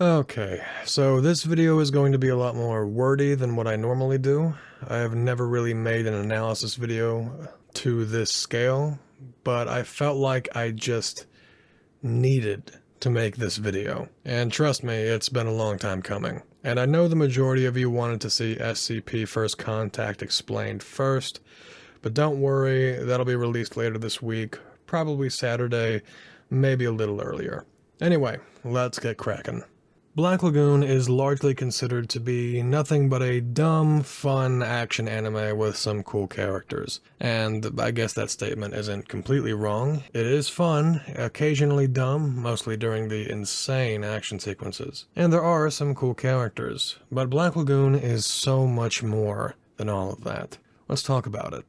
Okay, so this video is going to be a lot more wordy than what I normally do. I have never really made an analysis video to this scale, but I felt like I just needed to make this video. And trust me, it's been a long time coming. And I know the majority of you wanted to see SCP First Contact explained first, but don't worry, that'll be released later this week, probably Saturday, maybe a little earlier. Anyway, let's get cracking. Black Lagoon is largely considered to be nothing but a dumb, fun action anime with some cool characters. And I guess that statement isn't completely wrong. It is fun, occasionally dumb, mostly during the insane action sequences. And there are some cool characters. But Black Lagoon is so much more than all of that. Let's talk about it.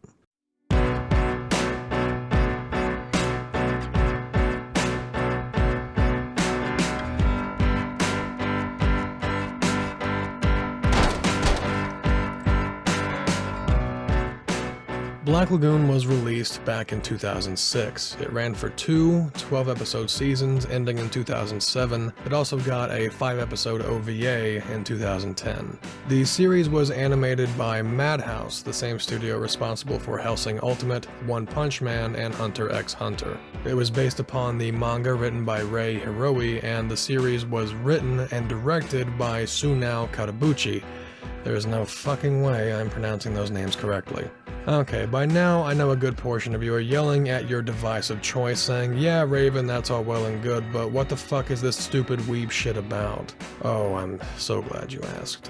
Black Lagoon was released back in 2006. It ran for two 12-episode seasons ending in 2007. It also got a 5-episode OVA in 2010. The series was animated by Madhouse, the same studio responsible for Hellsing Ultimate, One Punch Man, and Hunter x Hunter. It was based upon the manga written by Rei Hiroi, and the series was written and directed by Sunao Katabuchi. There is no fucking way I'm pronouncing those names correctly. Okay, by now I know a good portion of you are yelling at your device of choice saying, yeah, Raven, that's all well and good, but what the fuck is this stupid weeb shit about? Oh, I'm so glad you asked.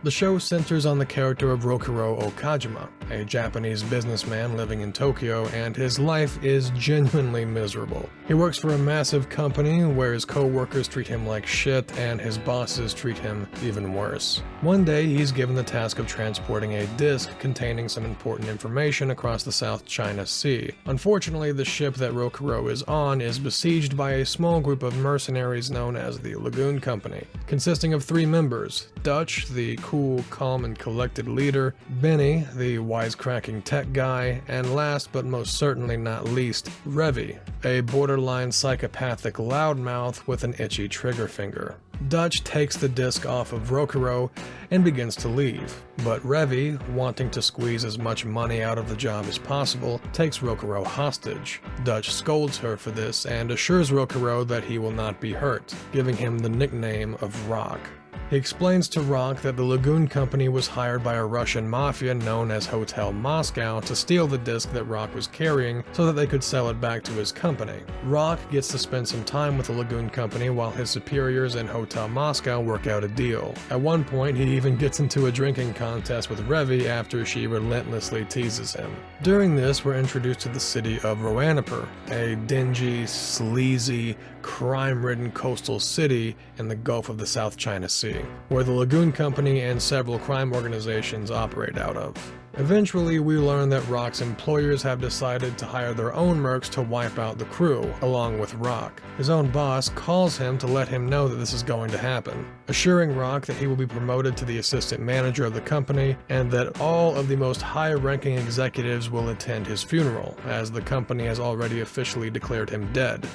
The show centers on the character of Rokuro Okajima, a Japanese businessman living in Tokyo, and his life is genuinely miserable. He works for a massive company where his co-workers treat him like shit and his bosses treat him even worse. One day he's given the task of transporting a disc containing some important information across the South China Sea. Unfortunately, the ship that Rokuro is on is besieged by a small group of mercenaries known as the Lagoon Company, consisting of 3 members: Dutch, the cool, calm, and collected leader; Benny, the wisecracking tech guy; and last but most certainly not least, Revy, a borderline psychopathic loudmouth with an itchy trigger finger. Dutch takes the disc off of Rokuro and begins to leave, but Revy, wanting to squeeze as much money out of the job as possible, takes Rokuro hostage. Dutch scolds her for this and assures Rokuro that he will not be hurt, giving him the nickname of Rock. He explains to Rock that the Lagoon Company was hired by a Russian mafia known as Hotel Moscow to steal the disc that Rock was carrying so that they could sell it back to his company. Rock gets to spend some time with the Lagoon Company while his superiors in Hotel Moscow work out a deal. At one point, he even gets into a drinking contest with Revy after she relentlessly teases him. During this, we're introduced to the city of Roanapur, a dingy, sleazy, crime-ridden coastal city in the Gulf of the South China Sea, where the Lagoon Company and several crime organizations operate out of. Eventually, we learn that Rock's employers have decided to hire their own mercs to wipe out the crew, along with Rock. His own boss calls him to let him know that this is going to happen, assuring Rock that he will be promoted to the assistant manager of the company and that all of the most high-ranking executives will attend his funeral, as the company has already officially declared him dead.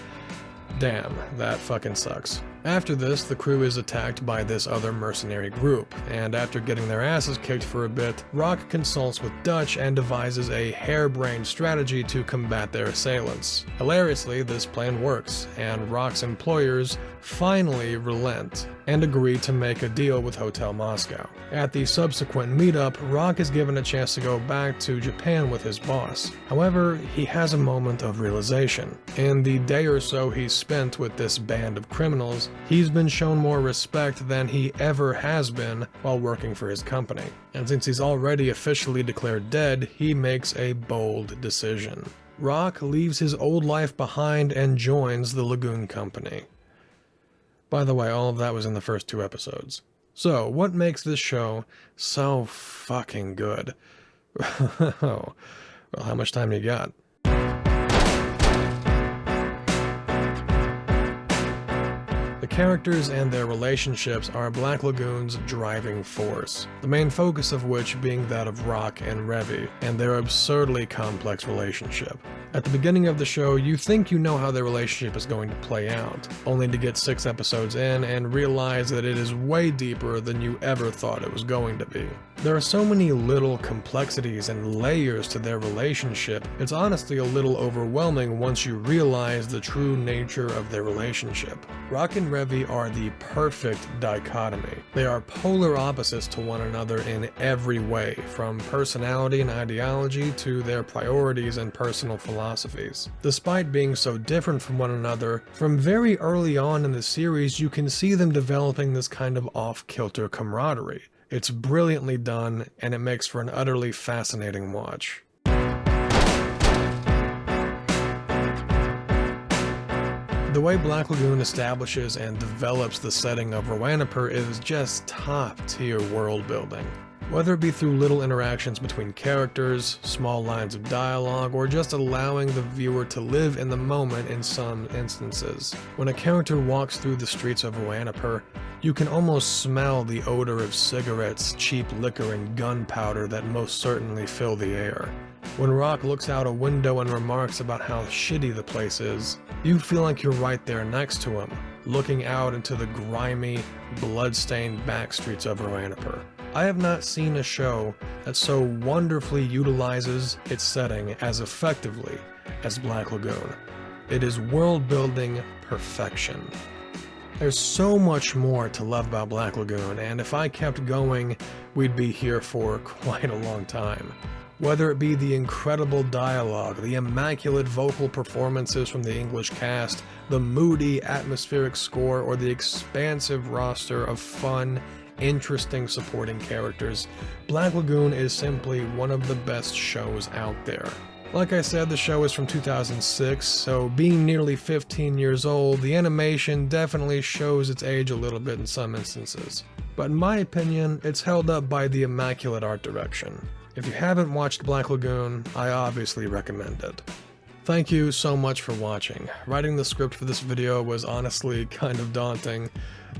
Damn, that fucking sucks. After this, the crew is attacked by this other mercenary group, and after getting their asses kicked for a bit, Rock consults with Dutch and devises a harebrained strategy to combat their assailants. Hilariously, this plan works, and Rock's employers finally relent and agree to make a deal with Hotel Moscow. At the subsequent meetup, Rock is given a chance to go back to Japan with his boss. However, he has a moment of realization. In the day or so he's spent with this band of criminals, he's been shown more respect than he ever has been while working for his company. And since he's already officially declared dead, he makes a bold decision. Rock leaves his old life behind and joins the Lagoon Company. By the way, all of that was in the first 2 episodes. So, what makes this show so fucking good? Well, how much time you got? The characters and their relationships are Black Lagoon's driving force, the main focus of which being that of Rock and Revy, and their absurdly complex relationship. At the beginning of the show, you think you know how their relationship is going to play out, only to get 6 episodes in and realize that it is way deeper than you ever thought it was going to be. There are so many little complexities and layers to their relationship, it's honestly a little overwhelming once you realize the true nature of their relationship. Rock and Revy are the perfect dichotomy. They are polar opposites to one another in every way, from personality and ideology to their priorities and personal philosophies. Despite being so different from one another, from very early on in the series you can see them developing this kind of off-kilter camaraderie. It's brilliantly done, and it makes for an utterly fascinating watch. The way Black Lagoon establishes and develops the setting of Roanoke is just top-tier world building. Whether it be through little interactions between characters, small lines of dialogue, or just allowing the viewer to live in the moment in some instances. When a character walks through the streets of Roanoke, you can almost smell the odor of cigarettes, cheap liquor, and gunpowder that most certainly fill the air. When Rock looks out a window and remarks about how shitty the place is, you feel like you're right there next to him, looking out into the grimy, blood-stained back streets of Roanoke. I have not seen a show that so wonderfully utilizes its setting as effectively as Black Lagoon. It is world-building perfection. There's so much more to love about Black Lagoon, and if I kept going, we'd be here for quite a long time. Whether it be the incredible dialogue, the immaculate vocal performances from the English cast, the moody, atmospheric score, or the expansive roster of fun, interesting supporting characters, Black Lagoon is simply one of the best shows out there. Like I said, the show is from 2006, so being nearly 15 years old, the animation definitely shows its age a little bit in some instances. But in my opinion, it's held up by the immaculate art direction. If you haven't watched Black Lagoon, I obviously recommend it. Thank you so much for watching. Writing the script for this video was honestly kind of daunting,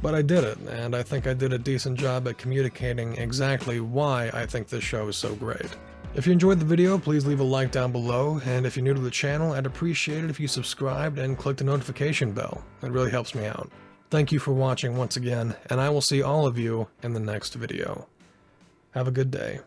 but I did it, and I think I did a decent job at communicating exactly why I think this show is so great. If you enjoyed the video, please leave a like down below, and if you're new to the channel, I'd appreciate it if you subscribed and clicked the notification bell. It really helps me out. Thank you for watching once again, and I will see all of you in the next video. Have a good day.